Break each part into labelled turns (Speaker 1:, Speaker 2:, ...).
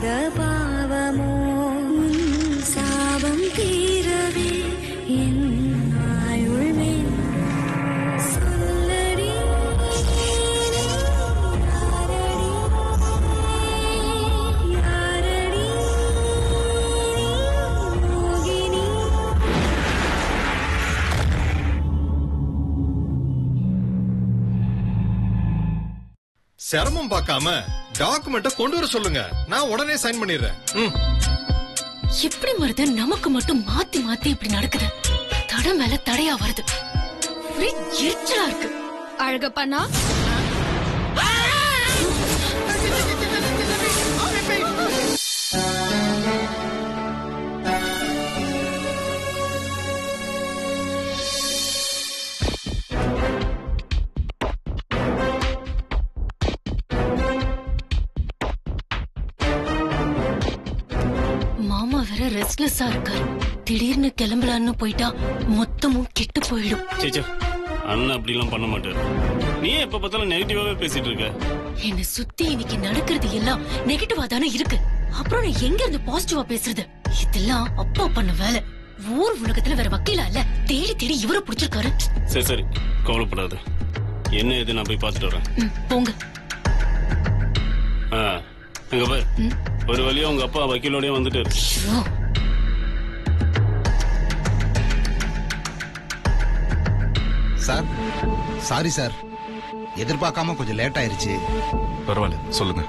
Speaker 1: செய்த பாவமோ சாபம் தீரவே என் ஆயுள் சொல்லடி யாரடி மோகினி.
Speaker 2: சிரமம் பார்க்காம டாக்குமெண்ட்ட கொண்டு வர சொல்லுங்க, நான் உடனே சைன் பண்ணிடுறேன்.
Speaker 3: எப்படி வருது நமக்கு மட்டும் மாத்தி மாத்தி இப்படி நடக்குது? தட மேல தடையா வருது, ஒரே எரிச்சலா இருக்கு.
Speaker 4: அழகப்பண்ணா,
Speaker 3: மாமா வேற ரெஸ்ட்லெஸ்ஸா இருக்காரு. திடீர்னு கிளம்பலான்னு போயிட்டா மொத்தமும் கெட்டு போயிடும்.
Speaker 5: சேச்சா, அண்ணன் அப்படி எல்லாம் பண்ண மாட்டாரு. நீ எப்ப பார்த்தாலும் நெகட்டிவாவே பேசிட்டு இருக்க.
Speaker 3: என்ன சுத்தி இன்னைக்கு நடக்கிறது எல்லாம் நெகட்டிவா தானே இருக்கு. அப்புறம் நான் எங்க இருந்து பாசிட்டிவா பேசுறது? இதெல்லாம் அப்பா பண்ண வேலை. ஊர் உலகத்துல வேற வக்கீலா இல்ல, தேடி தேடி இவரை பிடிச்சிருக்காரு.
Speaker 5: சரி சரி, கவலைப்படாது. என்ன எது நான் போய் பார்த்துட்டு வரேன்.
Speaker 3: போங்க.
Speaker 5: அங்க பாரு, ஒரு வழியா உங்க அப்பா வக்கீலோடய வந்துட்டாரு.
Speaker 6: சார், சாரி சார், எதிர்பார்க்காம கொஞ்சம் லேட் ஆயிருச்சு.
Speaker 7: பரவாயில்ல, சொல்லுங்க.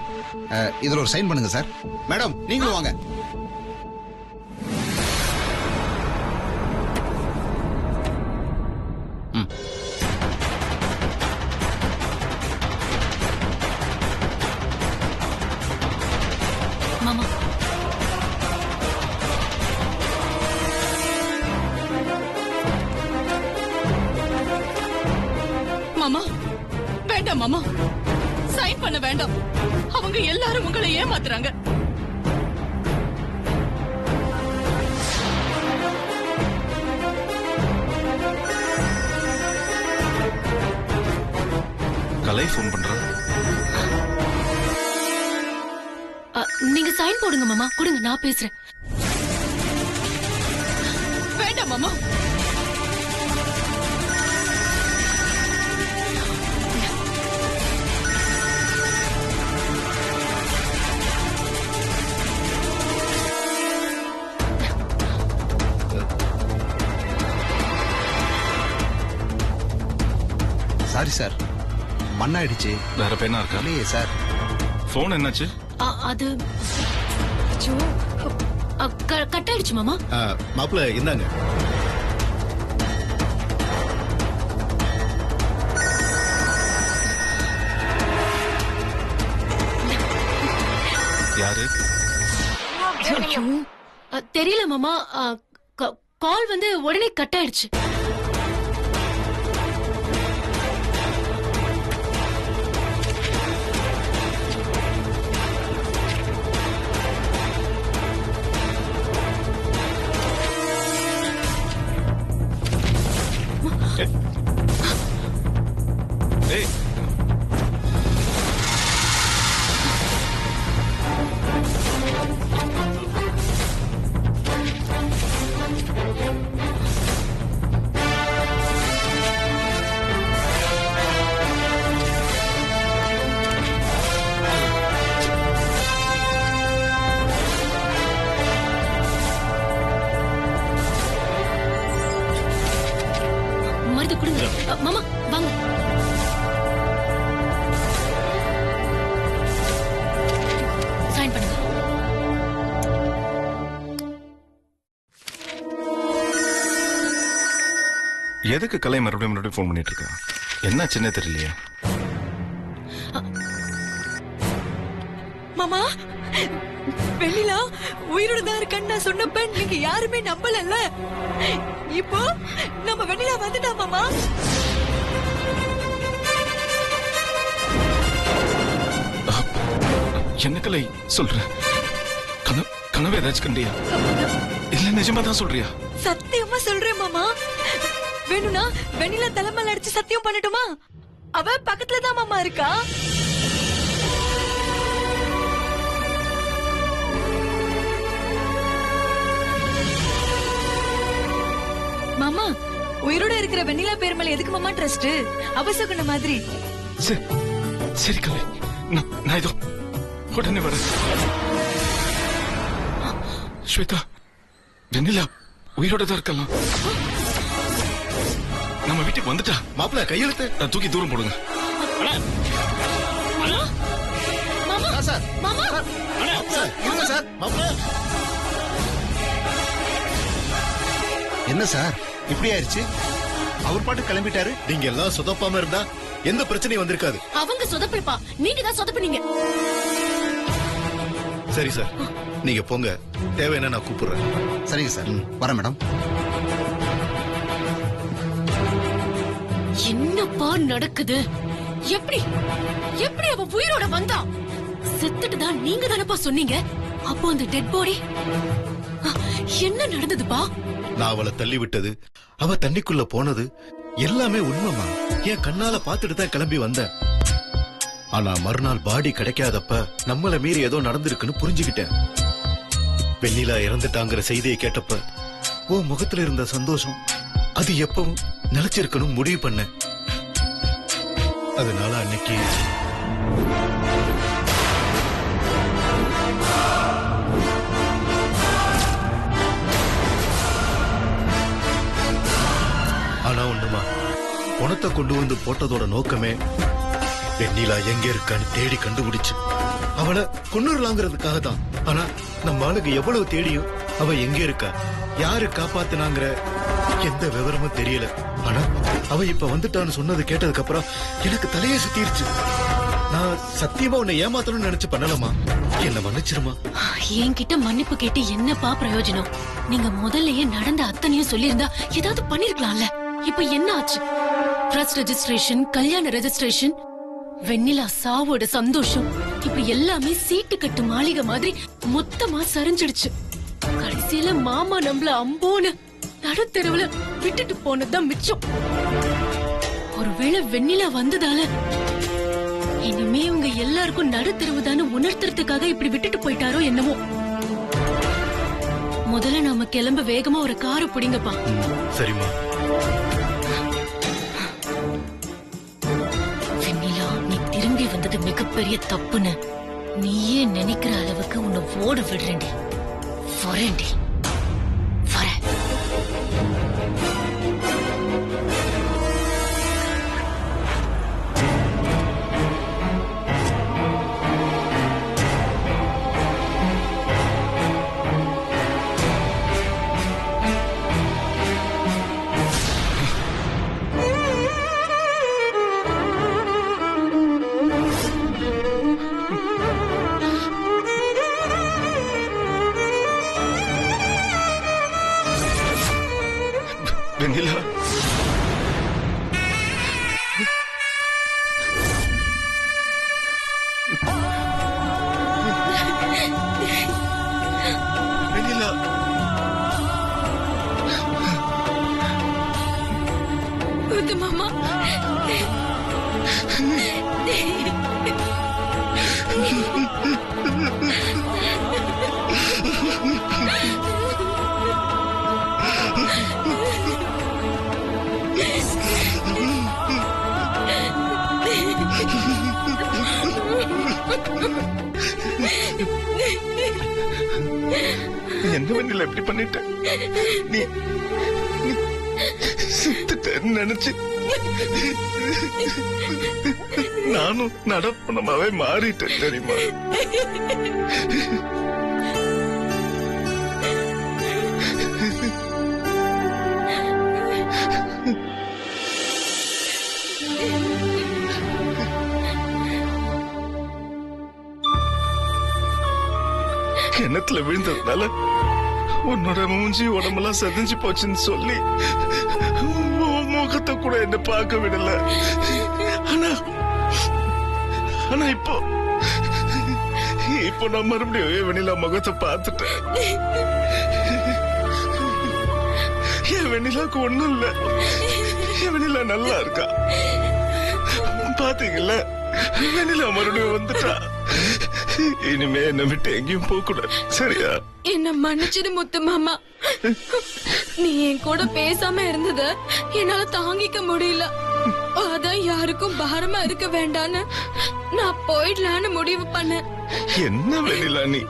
Speaker 6: இதுல ஒரு சைன் பண்ணுங்க சார். மேடம், நீங்களும் வாங்க.
Speaker 3: மாமா,
Speaker 4: மாமா வேண்டாம், மாமா சைன் பண்ண வேண்டாம். அவங்க எல்லாரும் உங்களை ஏமாத்துறாங்க.
Speaker 7: கலை போன் பண்றா.
Speaker 3: நீங்க சைன் போடுங்க மாமா. கொடுங்க, நான் பேசுறேன்.
Speaker 4: வேண்டாம் மாமா.
Speaker 6: சாரி சார், மண்ணாயிடுச்சு.
Speaker 7: வேற பேனா இருக்கா?
Speaker 6: இல்லையே சார்.
Speaker 7: போன் என்னாச்சு?
Speaker 3: அது கட் ஆயிடுச்சு மாமா.
Speaker 2: மாப்பிள்ள இந்தாங்க.
Speaker 7: யாரு?
Speaker 3: தெரியல மாமா. கால் வந்து உடனே கட் ஆயிடுச்சு.
Speaker 7: ஏய்,
Speaker 3: மருந்து கொடுங்க மாமா. வாங்க. சைன் பண்ணுங்க.
Speaker 7: எதுக்கு கலை மறுபடியும் போன் பண்ணிட்டு இருக்கா? என்ன சின்ன தெரியலையே.
Speaker 4: மாமா, வெண்ணிலா உயிரோட தான் இருக்கன்னு நான் சொன்னப்ப நீங்க யாருமே நம்பலல்ல. இப்போ நம்ம வெண்ணிலா வந்துட்டா மாமா.
Speaker 7: என்ன கலை சொல்ற? கனவு ஏதாச்சும் கண்டியா? இல்ல நிஜமா தான் சொல்றியா?
Speaker 4: சத்தியமா சொல்றேன் மாமா. வேணும்னா வெண்ணிலா தலைமையில அடிச்சு சத்தியம் பண்ணட்டுமா? அவ பக்கத்துல தான் மாமா இருக்கா. மாமா உயிரோட இருக்கிற வெண்ணிலா பேர் மேல எதுக்கு மாமா ட்ரஸ்ட்? அவசகுன மாதிரி.
Speaker 7: சரி சரி கவி, நான் இதோ உடனே வரேன். ஸ்வேதா, வெண்ணிலா உயிரோட தான் இருக்கலாம். நம்ம வீட்டுக்கு வந்துட்டா.
Speaker 2: மாப்பிள்ள கையெழுத்து.
Speaker 7: தூக்கி தூரம் போடுங்க.
Speaker 2: சார்
Speaker 3: மாமா
Speaker 2: இருங்க சார். மாப்பிள்ள
Speaker 6: என்ன சார் இப்படி ஆயிருச்சு? அவர் பாட்டு கிளம்பிட்டாரு.
Speaker 2: நீங்க எல்லாம் சொதப்பாம இருந்தா எந்த பிரச்சனையும் வந்திருக்காது.
Speaker 3: அவங்க சொதப்பிருப்பா, நீங்க தான் சொதப்பினீங்க.
Speaker 2: சரி சார், நீங்க போங்க. தேவைன்னா நான் கூப்பிடுறேன்.
Speaker 6: சரிங்க சார், வரேன் மேடம்.
Speaker 3: என்னப்பா நடக்குது? எப்படி எப்படி அவ உயிரோட வந்தா? செத்துட்டு தான் நீங்க தானப்பா சொன்னீங்க. அப்போ அந்த டெட் பாடி என்ன நடந்ததுப்பா?
Speaker 2: நான் அவளை தள்ளி விட்டது, அவ தண்ணிக்குள்ள போனது எல்லாமே உண்மைமா. என் கண்ணால பாத்துட்டு தான் கிளம்பி வந்தேன். ஆனா மறுநாள் பாடி கிடைக்காதப்ப நம்மள மீறி ஏதோ நடந்திருக்குன்னு புரிஞ்சுக்கிட்டேன். வெண்ணிலா இறந்துட்டாங்கிற செய்தியை கேட்டப்ப உன் முகத்துல இருந்த சந்தோஷம் அது எப்பவும் நிலைச்சிருக்கணும் முடிவு பண்ண. அதனால அன்னைக்கு ஆனா ஒண்ணுமா, பணத்தை கொண்டு வந்து போட்டதோட நோக்கமே வெண்ணிலா எங்க இருக்கான்னு தேடி கண்டுபிடிச்சு அவளை கொன்னுடலாங்கிறதுக்காக தான். ஆனா நம்ம ஆளுக்கு எவ்வளவு தேடியும் அவ எங்க இருக்கா, யாரு காப்பாத்தினாங்கிற எந்த விவரமும் தெரியல. ஆனா அவ இப்ப வந்துட்டான்னு சொன்னது கேட்டதுக்கு அப்புறம் எனக்கு தலையே சுத்திருச்சு. நான் சத்தியமா உன்னை ஏமாத்தணும்னு நினைச்சு பண்ணலமா, என்ன மன்னிச்சிருமா.
Speaker 3: என்கிட்ட மன்னிப்பு கேட்டு என்னப்பா பிரயோஜனம்? நீங்க முதல்லயே நடந்த அத்தனையும் சொல்லியிருந்தா ஏதாவது பண்ணிருக்கலாம்ல. இப்ப என்ன ஆச்சு? ட்ரஸ்ட் ரெஜிஸ்ட்ரேஷன், கல்யாண ரெஜிஸ்ட்ரேஷன், வெண்ணிலா சாவோட சந்தோஷம், இப்ப எல்லாமே சீட்டு கட்டு மாளிகை மாதிரி மொத்தமா சரிஞ்சிடுச்சு. கடைசியில மாமா நம்மள அம்போன்னு நடுத்தெருவுல விட்டுட்டு போனதுதான் மிச்சம். ஒருவேளை வெண்ணிலா வந்ததால இனிமே உங்க எல்லாருக்கும் நடுத்தெருவுதான்னு உணர்த்துறதுக்காக இப்படி விட்டுட்டு போயிட்டாரோ என்னமோ. முதல்ல நாம கிளம்ப வேகமா ஒரு காரை பிடிங்கப்பா.
Speaker 2: சரிம்மா.
Speaker 3: வெண்ணிலா, நீ திரும்பி வந்தது மிகப்பெரிய தப்புன்னு நீயே நினைக்கிற அளவுக்கு உன்னை ஓட விடுறேன்டி. வரேன்டி, வரேன்.
Speaker 7: வெண்ணிலா, வெண்ணிலா,
Speaker 3: மாமா
Speaker 7: என்ன வெண்ணிலா இப்படி பண்ணிட்ட? நீ செத்துட்டேன்னு நினைச்சு நானும் நடப்பணமாவே மாறிட்டேன் தெரியுமா? கிணத்துல விழுந்ததுனால உன்னோட மூஞ்சி உடம்பெல்லாம் செதஞ்சு போச்சுன்னு சொல்லி முகத்தை கூட என்ன பார்க்க விடல. ஆனா இப்போ நான் மறுபடியும் வெண்ணிலா முகத்தை பார்த்துட்டேன். என் வெண்ணிலாக்கு ஒண்ணும் இல்ல, என் வெண்ணிலா நல்லா இருக்கா. பாத்தீங்கல்ல, வெண்ணிலா மறுபடியும் வந்துட்டா. இனிமே என்ன விட்டு எங்கேயும் போக கூடாது, சரியா?
Speaker 4: என்ன மன்னிச்சிடு முத்து மாமா. நீ என் கூட பேசாம இருந்தத என்னால தாங்கிக்க முடியல. அதான் யாருக்கும் பாரமா இருக்க வேண்டான்னு நான் போயிடலான்னு முடிவு பண்ணேன்.
Speaker 7: என்ன வெண்ணிலா நீ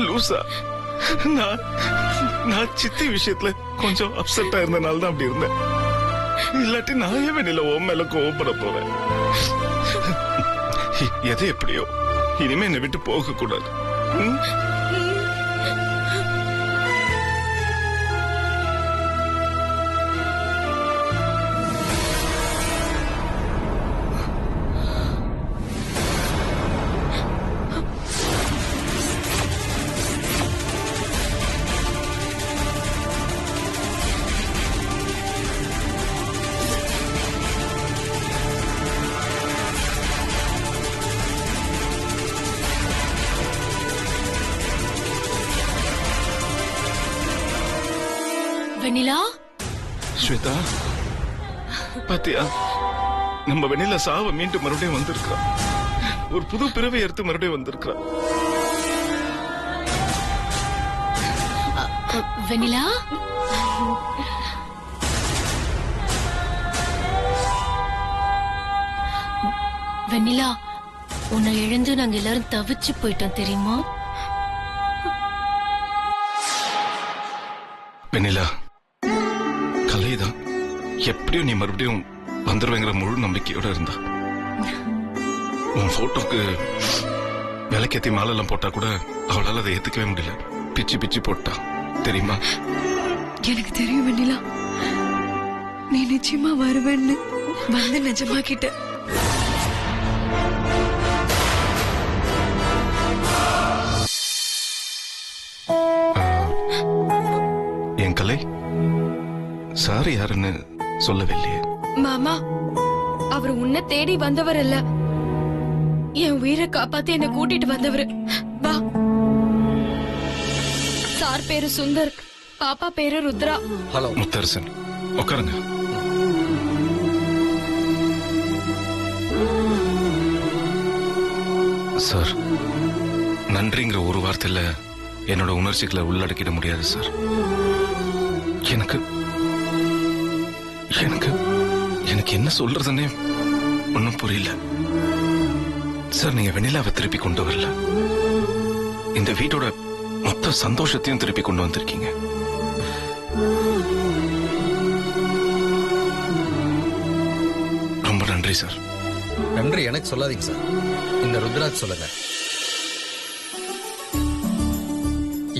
Speaker 7: லூசா? நான் சித்தி விஷயத்துல கொஞ்சம் அப்செட்டா இருந்தனால தான் அப்படி இருந்தேன். இல்லாட்டி நான் ஏன் வெண்ணிலா உன் மேல கோவப்பட போறேன்? எது எப்படியோ இனிமே என்னை விட்டு போக கூடாது.
Speaker 3: வெண்ணிலா,
Speaker 7: ஸ்வேதா, பாத்தியா, நம்ம வெண்ணிலா சாவ மீண்டும் மறுபடியும் வந்திருக்கா. ஒரு புது பிறவை எடுத்து மறுபடியும் வந்திருக்கா.
Speaker 3: வெண்ணிலா, வெண்ணிலா, உன்னை இழந்து நாங்க எல்லாரும் தவிச்சு போயிட்டோம் தெரியுமா?
Speaker 7: வெண்ணிலா, கலைதான் எப்படியும் நீ மறுபடியும் வந்துருவேங்கிற முழு நம்பிக்கையோட இருந்தா. உன் போட்டோக்கு விலைக்கேத்தி மாலை எல்லாம் போட்டா கூட அவளால அதை ஏத்துக்கவே முடியல. பிச்சு பிச்சு போட்டா தெரியுமா?
Speaker 4: எனக்கு தெரியும் வெண்ணிலா, நீ நிச்சயமா வருவேன்னு வந்து நிஜமாக்கிட்ட.
Speaker 7: என் கலை சாரி யாருன்னு சொல்லவில்லையே.
Speaker 4: மாமா, அவர் உன்னை தேடி வந்தவர் இல்ல, என் உயிரை காப்பாத்தி என்ன கூட்டிட்டு வந்தவர். வா. சார் பேரு சுந்தர், பாப்பா பேரு ருத்ரா.
Speaker 6: ஹலோ
Speaker 7: முத்தரசன், உட்காருங்க. சார், நன்றிங்கிற ஒரு வார்த்தையில என்னோட உணர்ச்சிகளை உள்ளடக்கிட முடியாது சார். எனக்கு எனக்கு எனக்கு என்ன சொல்றதுன்னே ஒன்னும் புரியல சார். நீங்க வெண்ணிலாவை திருப்பி கொண்டு வரல, இந்த வீட்டோட மொத்த சந்தோஷத்தையும் திருப்பி கொண்டு வந்திருக்கீங்க. ரொம்ப நன்றி சார்.
Speaker 8: நன்றி எனக்கு சொல்லாதீங்க சார், இந்த ருத்ராஜ் சொல்லுங்க.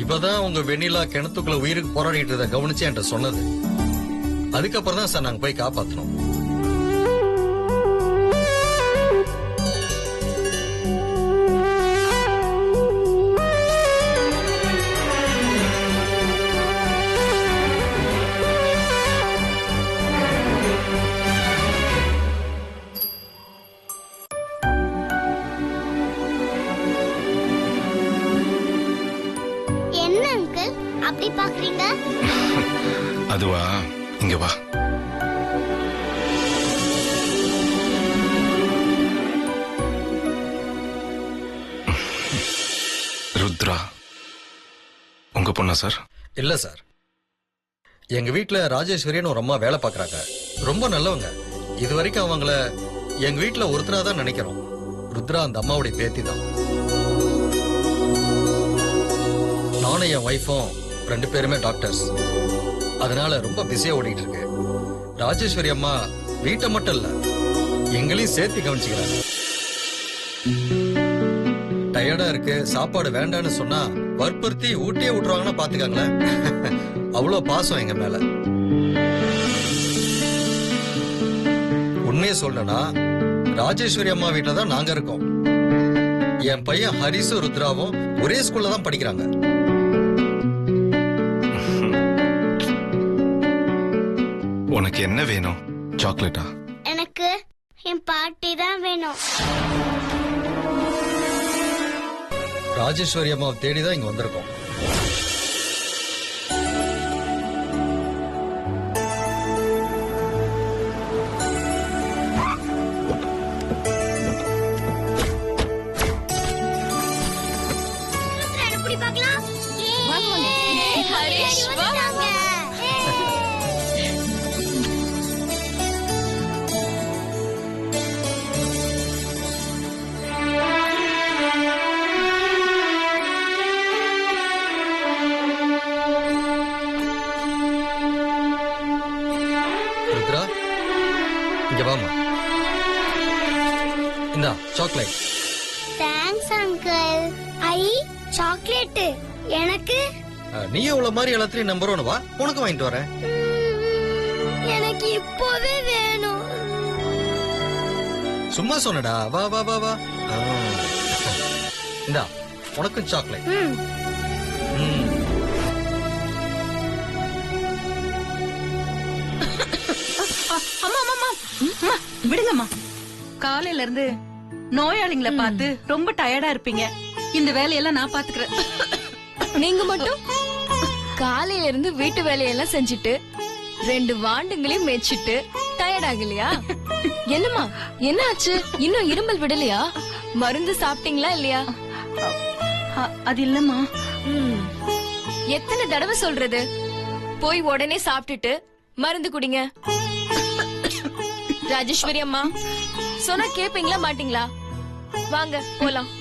Speaker 8: இப்பதான் உங்க வெண்ணிலா கிணத்துக்குள்ள உயிருக்கு போராடிட்டு இருந்த கவனிச்சு என்கிட்ட சொன்னது. அதுக்கப்புறம் தான் சார் நாங்க போய் காப்பாத்தணும்.
Speaker 9: என்ன அங்கிள் அப்படி பாக்குறீங்க?
Speaker 7: அதுவா, இங்க வா. ருத்ரா உங்க பொண்ணா சார்?
Speaker 8: இல்ல சார், எங்க வீட்டுல ராஜேஸ்வரின்னு ஒரு அம்மா வேலை பாக்குறாங்க. ரொம்ப நல்லவங்க. இது வரைக்கும் அவங்கள எங்க வீட்டுல ஒருத்தரா தான் நினைக்கிறோம். ருத்ரா அந்த அம்மாவுடைய பேத்தி தான். நானும் என் ஒய்ஃபும் 2 பேருமே டாக்டர்ஸ். அதனால ரொம்ப பிஸியா ஓடிட்டு இருக்கு. ராஜேஸ்வரி அம்மா வீட்டை மட்டும் இல்ல, எங்களையும் சேர்த்து கவனிச்சுக்கிறாங்க. டயர்டா இருக்கு, சாப்பாடு வேண்டான்னு சொன்னா வற்புறுத்தி ஊட்டியே விட்டுருவாங்கன்னா பாத்துக்காங்களேன். அவ்வளவு பாசம் எங்க மேல. உண்மையை சொல்லனா, ராஜேஸ்வரி அம்மா வீட்டுல தான் நாங்க இருக்கோம். என் பையன் ஹரிசு ருத்ராவும் ஒரே ஸ்கூல்ல தான் படிக்கிறாங்க.
Speaker 7: உனக்கு என்ன வேணும்? சாக்லேட்டா?
Speaker 9: எனக்கு என் பாட்டி தான் வேணும்.
Speaker 8: ராஜேஸ்வரி அம்மாவை தேடிதான் இங்க வந்திருக்கோம்.
Speaker 9: அப்படி பார்க்கலாம். ஹரிஷ் வாங்க.
Speaker 8: ருத்ரா இங்க வாமா. இந்தா சாக்லேட்.
Speaker 9: Thanks uncle. ஐ சாக்லேட் எனக்கு
Speaker 8: நீ இவ்வளவு மாதிரி எல்லாத்தையும் நம்பர் 1 வா, உனக்கு வாங்கிட்டு வரேன்.
Speaker 9: எனக்கு இப்போவே வேணும்.
Speaker 8: சும்மா சொன்னடா, வா வா வா வா. இந்தா உனக்கும் சாக்லேட்.
Speaker 10: அம்மா அம்மா அம்மா அம்மா, விடுங்கம்மா. காலையில இருந்து நோயாளிங்களை பார்த்து ரொம்ப டயர்டா இருப்பீங்க. இந்த வேலையெல்லாம் நான் பாத்துக்கிறேன்.
Speaker 4: நீங்க மட்டும் காலையில இருந்து வீட்டு வேலையெல்லாம் செஞ்சுட்டு 2 வாண்டுங்களையும் மேய்ச்சிட்டு டயர்ட் ஆகலையா? என்னம்மா என்ன ஆச்சு? இன்னும் இருமல் விடலையா? மருந்து சாப்பிட்டீங்களா இல்லையா?
Speaker 10: அது இல்லம்மா.
Speaker 4: எத்தனை தடவை சொல்றது? போய் உடனே சாப்பிட்டுட்டு மருந்து குடிங்க. ராஜேஸ்வரி அம்மா சொன்னா கேப்பீங்களா மாட்டீங்களா? வாங்க போலாம்.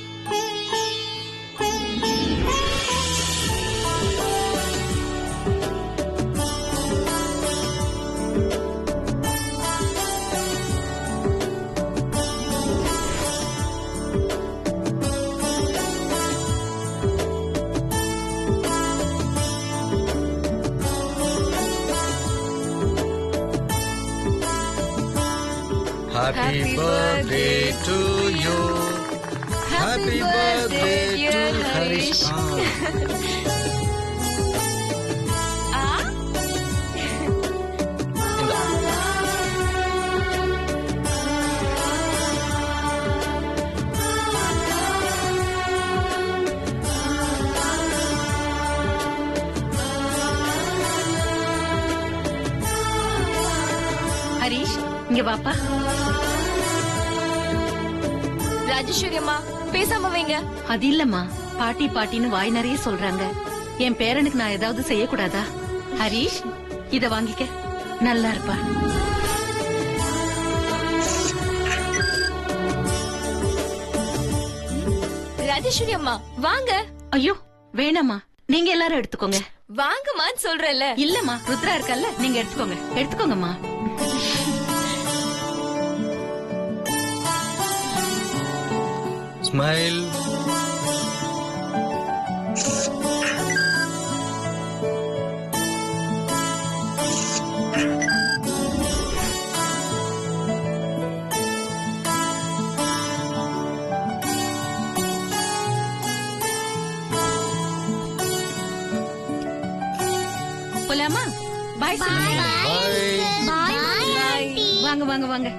Speaker 8: Happy birthday to you. Happy birthday to Harish. இந்தா.
Speaker 10: ஹரிஷ் இங்க வாப்பா.
Speaker 4: ராஜேஸ்வரி அம்மா பேசாம வைங்க.
Speaker 10: அது இல்லம்மா, பாட்டி பாட்டின்னு வாய் நிறைய சொல்றாங்க. என் பேரனுக்கு நான் ஏதாவது செய்யக்கூடாதா? ஹரிஷ் இத வாங்கிக்க, நல்லா இருப்பா.
Speaker 4: ராஜேஸ்வரி அம்மா வாங்க.
Speaker 10: ஐயோ வேணாம்மா, நீங்க எல்லாரும் எடுத்துக்கோங்க.
Speaker 4: வாங்கம்மான்னு சொல்றேன்ல.
Speaker 10: இல்லம்மா, ருத்ரா இருக்கல்ல, நீங்க எடுத்துக்கோங்க. எடுத்துக்கோங்கம்மா.
Speaker 8: Smile.
Speaker 10: போலாமா? பாய் சொல்லுங்க.
Speaker 8: Bye.
Speaker 10: வாங்க வாங்க வாங்க.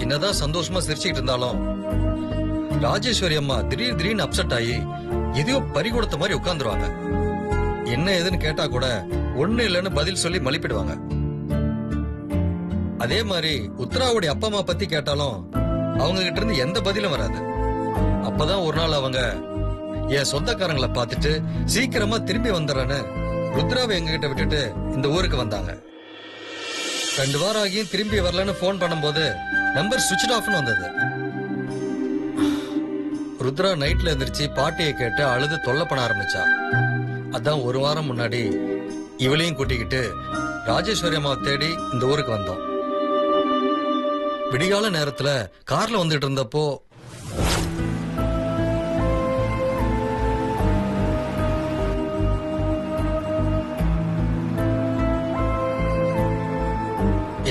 Speaker 8: என்னதான் சந்தோஷமா சிரிச்சுக்கிட்டு இருந்தாலும் ராஜேஸ்வரி அம்மா திடீர்னு அப்செட் ஆகி எதையோ பறி கொடுத்த மாதிரி உட்கார்ந்துருவாங்க. என்ன ஏதுன்னு கேட்டா கூட ஒண்ணு இல்லைன்னு பதில் சொல்லி மலிப்பிடுவாங்க. அதே மாதிரி உத்தராவுடைய அப்பா அம்மா பத்தி கேட்டாலும் அவங்க கிட்ட இருந்து எந்த பதிலும் வராது. அப்பதான் ஒரு நாள் அவங்க என் சொந்தக்காரங்களை பார்த்துட்டு சீக்கிரமா திரும்பி வந்துடுறேன்னு ருத்ராவை எங்க கிட்ட விட்டுட்டு இந்த ஊருக்கு வந்தாங்க. 2 வாரம் ஆகியும் திரும்பி வரலன்னு போன் பண்ணும்போது நம்பர் சுவிட்ச் ஆஃப்னு வந்தது. ருத்ரா நைட்ல எந்திரிச்சு பாட்டியை கேட்டு அழுது தொல்லை பண்ண ஆரம்பிச்சா. அதான் 1 வாரம் முன்னாடி இவளையும் கூட்டிக்கிட்டு ராஜேஸ்வரி அம்மாவை தேடி இந்த ஊருக்கு வந்தோம். விடிகால நேரத்துல கார்ல வந்துட்டு இருந்தப்போ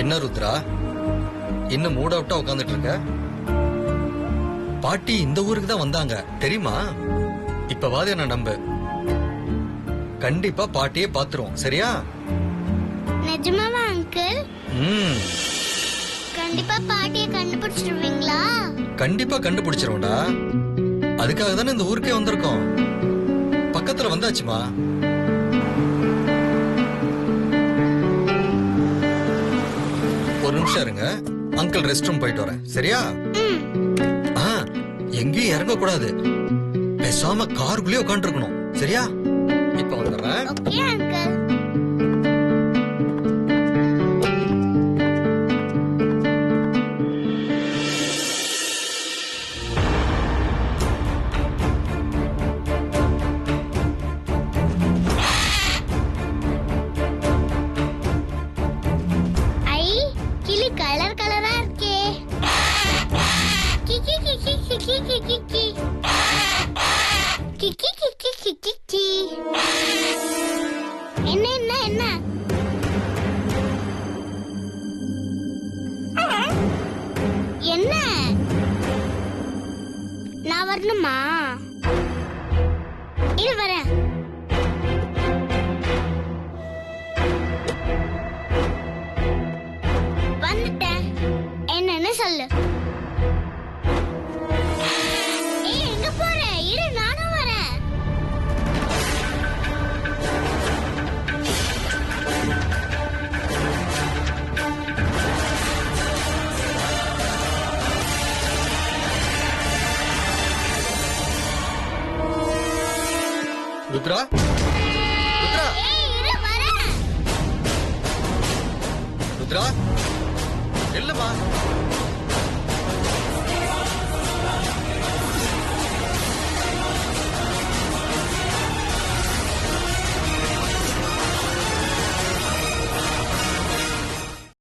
Speaker 8: என்ன ருத்ரா இன்னும் மூட் அவுட்டா உட்காந்துட்டு இருக்க? பாட்டி இந்த ஊருக்கு தான் வந்தாங்க தெரியுமா? இப்ப வாதி என்ன நம்பு, கண்டிப்பா பாட்டியே பாத்துருவோம். சரியா?
Speaker 9: நிஜமாவா அங்கிள்? கண்டிப்பா பாட்டியை கண்டுபிடிச்சிருவீங்களா?
Speaker 8: கண்டிப்பா கண்டுபிடிச்சிருவோம்டா. அதுக்காக தானே இந்த ஊருக்கே வந்திருக்கோம். பக்கத்துல வந்தாச்சுமா. நிமிஷம் இருங்க, அங்கிள் ரெஸ்ட் ரூம் போயிட்டு வரேன். சரியா? ஆ, எங்கேயும் இறங்க கூடாது, பேசாம காருக்குள்ளே உட்காந்து இருக்கணும். சரியா? இப்ப வந்துடுறேன்.
Speaker 9: Okay uncle. ஐ, கிளி கலர் கலரா இருக்கே. கிக்கி கிக்கி கிக்கி கிக்கி கிக்கி கிக்கி கிக்கி கிக்கி கிக்கி. என்ன என்ன என்ன? என்ன? நான் வரணுமா? இரு வரேன். வந்துட்டேன். என்னன்னு சொல்லு. ஏய், எங்க போற? இரு, நானும் வரேன்.
Speaker 8: ருத்ரா, ருத்ரா,
Speaker 9: ஏய், இரு வரேன்.
Speaker 8: ருத்ரா, இல்லம்மா.